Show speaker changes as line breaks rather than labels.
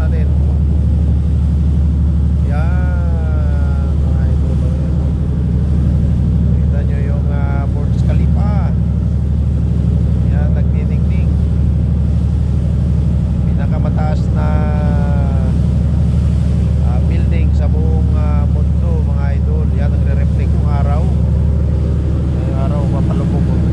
natin. Yan mga idol, yan. Kita nyo yung Burj Khalifa. Yan, nagniningning. Pinakamataas na building sa buong mundo mga idol. Yan, nagre-reflect yung araw. Yung araw papalubog.